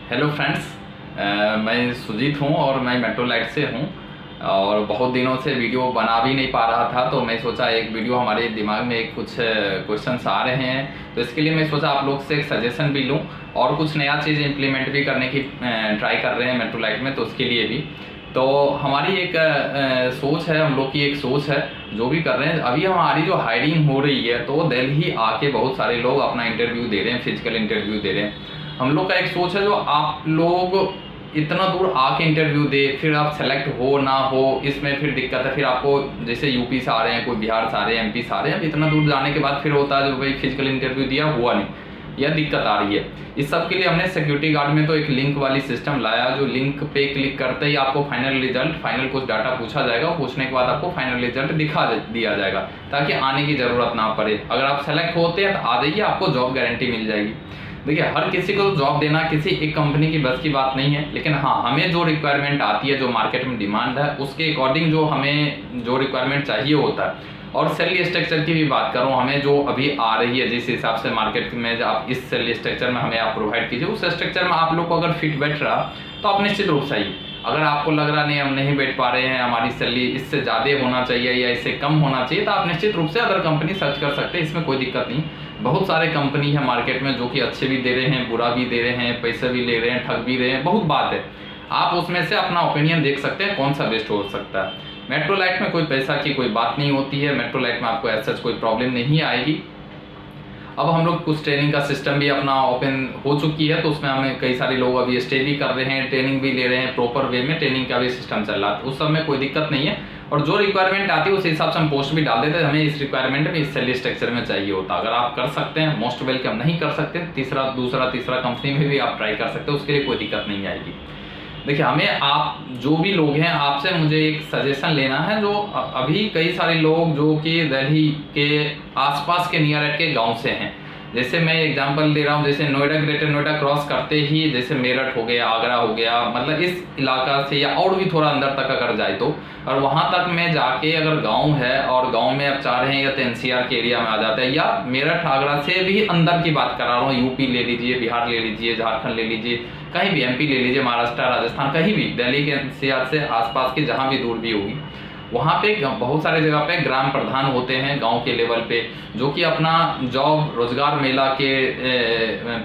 Hello friends, मैं सुजीत हूँ और मैं मेट्रोलाइट से हूँ। और बहुत दिनों से वीडियो बना भी नहीं पा रहा था, तो मैं सोचा एक वीडियो, हमारे दिमाग में एक कुछ क्वेश्चंस आ रहे हैं, तो इसके लिए मैं सोचा आप लोग से एक सजेशन भी लूँ और कुछ नया चीज़ इम्प्लीमेंट भी करने की ट्राई कर रहे हैं मेट्रोलाइट में, तो उसके लिए भी। तो हमारी एक सोच है, हम लोग की एक सोच है जो भी कर रहे हैं। अभी हमारी जो हायरिंग हो रही है, तो दिल्ली आके बहुत सारे लोग अपना इंटरव्यू दे रहे हैं, फिजिकल इंटरव्यू दे रहे हैं। हम लोग का एक सोच है, जो आप लोग इतना दूर आके इंटरव्यू दे, फिर आप सेलेक्ट हो ना हो, इसमें फिर दिक्कत है। फिर आपको जैसे यूपी से आ रहे हैं, कोई बिहार से आ रहे हैं, एमपी से आ रहे हैं, इतना दूर जाने के बाद फिर होता है जो भाई फिजिकल इंटरव्यू दिया हुआ नहीं, यह दिक्कत आ रही है। इस सब के लिए हमने सिक्योरिटी गार्ड में तो एक लिंक वाली सिस्टम लाया, जो लिंक पे क्लिक करते ही आपको फाइनल रिजल्ट, फाइनल कुछ डाटा पूछा जाएगा, पूछने के बाद आपको फाइनल रिजल्ट दिखा दिया जाएगा, ताकि आने की ज़रूरत ना पड़े। अगर आप सेलेक्ट होते हैं तो आ जाइए, आपको जॉब गारंटी मिल जाएगी। देखिए, हर किसी को जॉब देना किसी एक कंपनी की बस की बात नहीं है, लेकिन हाँ, हमें जो रिक्वायरमेंट आती है, जो मार्केट में डिमांड है, उसके अकॉर्डिंग जो हमें जो रिक्वायरमेंट चाहिए होता है। और सैलरी स्ट्रक्चर की भी बात करूँ, हमें जो अभी आ रही है, जिस हिसाब से मार्केट में आप इस सैलरी स्ट्रक्चर में हमें आप प्रोवाइड कीजिए, उस स्ट्रक्चर में आप लोग को अगर फिट बैठ रहा तो आप निश्चित रूप से आइए। अगर आपको लग रहा नहीं, हम नहीं बैठ पा रहे हैं, हमारी सैलरी इससे ज़्यादा होना चाहिए या इससे कम होना चाहिए, तो आप निश्चित रूप से अदर कंपनी सर्च कर सकते हैं, इसमें कोई दिक्कत नहीं। बहुत सारे कंपनी है मार्केट में जो कि अच्छे भी दे रहे हैं, बुरा भी दे रहे हैं, पैसे भी ले रहे हैं, ठग भी रहे हैं, बहुत बात है। आप उसमें से अपना ओपिनियन देख सकते हैं कौन सा बेस्ट हो सकता है। मेट्रोलाइट में कोई पैसा की कोई बात नहीं होती है, मेट्रोलाइट में आपको ऐसा कोई प्रॉब्लम नहीं आएगी। अब हम लोग कुछ ट्रेनिंग का सिस्टम भी अपना ओपन हो चुकी है, तो उसमें हमें कई सारे लोग अभी स्टे भी कर रहे हैं, ट्रेनिंग भी ले रहे हैं, प्रॉपर वे में ट्रेनिंग का भी सिस्टम चल रहा है, उस सब में कोई दिक्कत नहीं है। और जो रिक्वायरमेंट आती है उस हिसाब से हम पोस्ट भी डाल देते हैं, हमें इस रिक्वायरमेंट में इस सैलरी स्ट्रक्चर में चाहिए होता। अगर आप कर सकते हैं, मोस्ट वेलकम। नहीं कर सकते, दूसरा तीसरा कंपनी में भी आप ट्राई कर सकते हैं, उसके लिए कोई दिक्कत नहीं आएगी। देखिए, हमें आप जो भी लोग हैं, आपसे मुझे एक सजेशन लेना है। जो अभी कई सारे लोग जो कि दिल्ली के आसपास के नियर के गांव से हैं, जैसे मैं एग्जांपल दे रहा हूँ, जैसे नोएडा, ग्रेटर नोएडा क्रॉस करते ही जैसे मेरठ हो गया, आगरा हो गया, मतलब इस इलाका से या और भी थोड़ा अंदर तक अगर जाए तो, और वहाँ तक में जाके अगर गांव है और गांव में आप चाह रहे हैं या तो एनसीआर के एरिया में आ जाता है, या मेरठ आगरा से भी अंदर की बात करा रहा हूँ, यूपी ले लीजिए, बिहार ले लीजिए, झारखंड ले लीजिए, कहीं भी, एमपी ले लीजिए, महाराष्ट्र, राजस्थान, कहीं भी, दिल्ली के एनसीआर से आसपास के जहाँ भी दूर भी होगी, वहाँ पे बहुत सारे जगह पे ग्राम प्रधान होते हैं गांव के लेवल पे, जो कि अपना जॉब रोजगार मेला के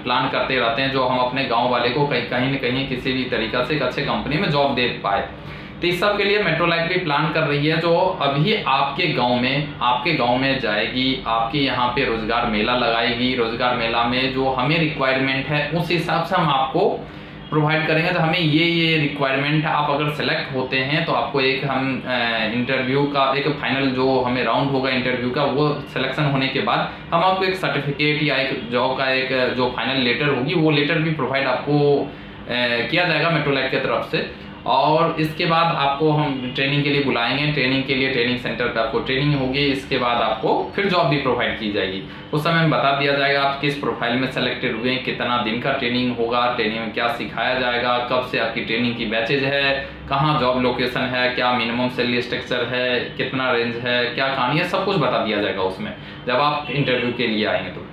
प्लान करते रहते हैं, जो हम अपने गांव वाले को कहीं न कहीं किसी भी तरीका से एक अच्छे कंपनी में जॉब दे पाए। तो इस सब के लिए मेट्रोलाइट भी प्लान कर रही है, जो अभी आपके गांव में जाएगी, आपके यहाँ पे रोजगार मेला लगाएगी। रोजगार मेला में जो हमें रिक्वायरमेंट है उस हिसाब से हम आपको प्रोवाइड करेंगे। तो हमें ये रिक्वायरमेंट है, आप अगर सेलेक्ट होते हैं तो आपको एक हम इंटरव्यू का एक फाइनल जो हमें राउंड होगा इंटरव्यू का, वो सिलेक्शन होने के बाद हम आपको एक सर्टिफिकेट या एक जॉब का एक जो फाइनल लेटर होगी, वो लेटर भी प्रोवाइड आपको किया जाएगा मेट्रोलाइट की तरफ से। और इसके बाद आपको हम ट्रेनिंग के लिए बुलाएंगे, ट्रेनिंग के लिए ट्रेनिंग सेंटर पे आपको ट्रेनिंग होगी, इसके बाद आपको फिर जॉब भी प्रोवाइड की जाएगी। उस समय में बता दिया जाएगा आप किस प्रोफाइल में सेलेक्टेड हुए, कितना दिन का ट्रेनिंग होगा, ट्रेनिंग में क्या सिखाया जाएगा, कब से आपकी ट्रेनिंग की बैचेज है, कहाँ जॉब लोकेशन है, क्या मिनिमम सैलरी स्ट्रक्चर है, कितना रेंज है, क्या कहानी है, सब कुछ बता दिया जाएगा उसमें, जब आप इंटरव्यू के लिए आएंगे।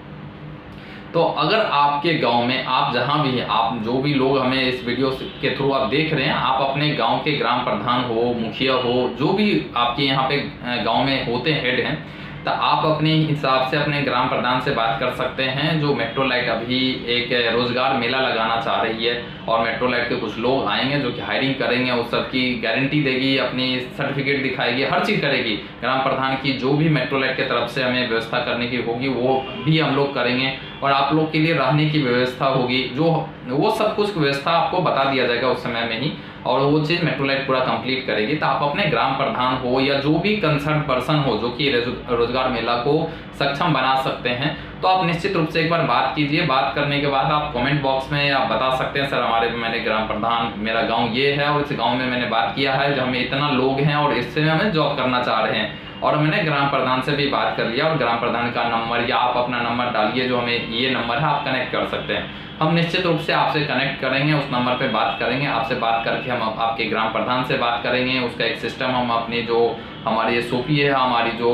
तो अगर आपके गांव में, आप जहां भी हैं, आप जो भी लोग हमें इस वीडियो के थ्रू आप देख रहे हैं, आप अपने गांव के ग्राम प्रधान हो, मुखिया हो, जो भी आपके यहाँ पे गांव में होते हैं, हेड हैं, तो आप अपने हिसाब से अपने ग्राम प्रधान से बात कर सकते हैं। जो मेट्रोलाइट अभी एक रोजगार मेला लगाना चाह रही है, और मेट्रोलाइट के कुछ लोग आएंगे जो कि हायरिंग करेंगे, उस सब की गारंटी देगी, अपनी सर्टिफिकेट दिखाएगी, हर चीज़ करेगी। ग्राम प्रधान की जो भी मेट्रोलाइट की तरफ से हमें व्यवस्था करने की होगी वो भी हम लोग करेंगे, और आप लोग के लिए रहने की व्यवस्था होगी, जो वो सब कुछ व्यवस्था आपको बता दिया जाएगा उस समय में ही, और वो चीज़ मेट्रोलाइट पूरा कंप्लीट करेगी। तो आप अपने ग्राम प्रधान हो या जो भी कंसर्न पर्सन हो जो कि रोजगार मेला को सक्षम बना सकते हैं, तो आप निश्चित रूप से एक बार बात कीजिए। बात करने के बाद आप कमेंट बॉक्स में आप बता सकते हैं, सर मैंने ग्राम प्रधान, मेरा गांव ये है और इस गांव में मैंने बात किया है, जो हमें इतना लोग हैं और इससे हमें जॉब करना चाह रहे हैं, और मैंने ग्राम प्रधान से भी बात कर लिया, और ग्राम प्रधान का नंबर या आप अपना नंबर डालिए, जो हमें ये नंबर है, आप कनेक्ट कर सकते हैं। हम निश्चित रूप से आपसे कनेक्ट करेंगे, उस नंबर पे बात करेंगे, आपसे बात करके हम आपके ग्राम प्रधान से बात करेंगे। उसका एक सिस्टम हम अपनी जो हमारी SOP है, हमारी जो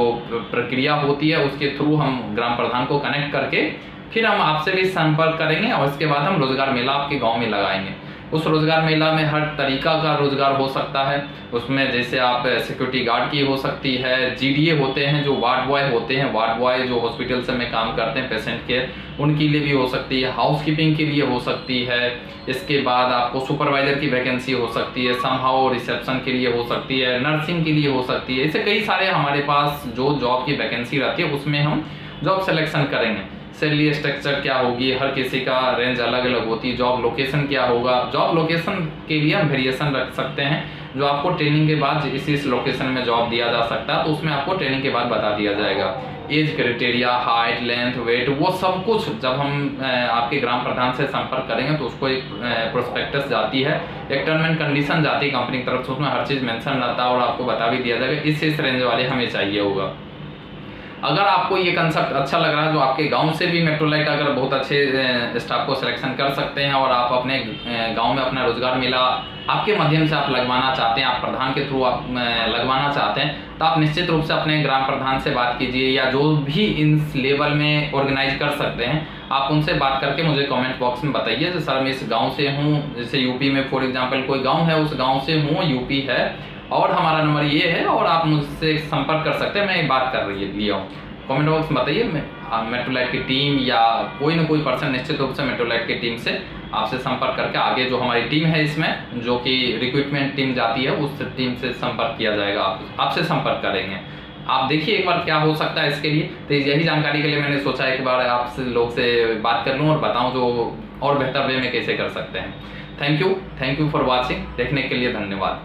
प्रक्रिया होती है, उसके थ्रू हम ग्राम प्रधान को कनेक्ट करके फिर हम आपसे भी संपर्क करेंगे और इसके बाद हम रोजगार मेला आपके गांव में लगाएंगे। उस रोजगार मेला में हर तरीका का रोजगार हो सकता है। उसमें जैसे आप सिक्योरिटी गार्ड की हो सकती है, जीडीए होते हैं जो वार्ड बॉय होते हैं, वार्ड बॉय जो हॉस्पिटल से में काम करते हैं पेशेंट केयर, उनके लिए भी हो सकती है, हाउसकीपिंग के लिए हो सकती है। इसके बाद आपको सुपरवाइजर की वैकेंसी हो सकती है, समहाउ रिसेप्शन के लिए हो सकती है, नर्सिंग के लिए हो सकती है। ऐसे कई सारे हमारे पास जो जॉब की वैकेंसी रहती है उसमें हम जॉब सिलेक्शन करेंगे। सैलरी स्ट्रक्चर क्या होगी, हर किसी का रेंज अलग अलग होती है। जॉब लोकेशन क्या होगा, जॉब लोकेशन के लिए हम वेरिएशन रख सकते हैं, जो आपको ट्रेनिंग के बाद इस लोकेशन में जॉब दिया जा सकता है तो उसमें आपको ट्रेनिंग के बाद बता दिया जाएगा। As criteria, height, length, weight, वो सब कुछ जब हम आपके ग्राम प्रधान से संपर्क करेंगे तो उसको एक प्रोस्पेक्टस जाती है, एक टर्म एंड कंडीशन जाती है कंपनी की तरफ से, उसमें हर चीज़ मेंशन रहता है और आपको बता भी दिया जाएगा इस रेंज वाले हमें चाहिए होगा। अगर आपको ये कंसेप्ट अच्छा लग रहा है, जो आपके गांव से भी मेट्रोलाइट अगर बहुत अच्छे स्टाफ को सिलेक्शन कर सकते हैं और आप अपने गांव में अपना रोजगार मेला आपके माध्यम से आप लगवाना चाहते हैं, आप प्रधान के थ्रू आप लगवाना चाहते हैं, तो आप निश्चित रूप से अपने ग्राम प्रधान से बात कीजिए या जो भी इन लेवल में ऑर्गेनाइज कर सकते हैं आप उनसे बात करके मुझे कमेंट बॉक्स में बताइए कि सर मैं इस गाँव से हूँ, जैसे यूपी में फॉर एग्जाम्पल कोई गाँव है उस गाँव से हूँ, यूपी है और हमारा नंबर ये है और आप मुझसे संपर्क कर सकते हैं, मैं बात कर लिया हूँ। कमेंट बॉक्स में बताइए, मेट्रोलाइट की टीम या कोई ना कोई पर्सन निश्चित रूप से मेट्रोलाइट की टीम से आपसे संपर्क करके आगे जो हमारी टीम है इसमें जो कि रिक्रूटमेंट टीम जाती है उस टीम से संपर्क किया जाएगा, आपसे संपर्क करेंगे। आप देखिए एक बार क्या हो सकता है इसके लिए। तो यही जानकारी के लिए मैंने सोचा एक बार आपसे लोग से बात कर लूँ और बताऊँ जो और बेहतर वे में कैसे कर सकते हैं। थैंक यू फॉर वॉचिंग, देखने के लिए धन्यवाद।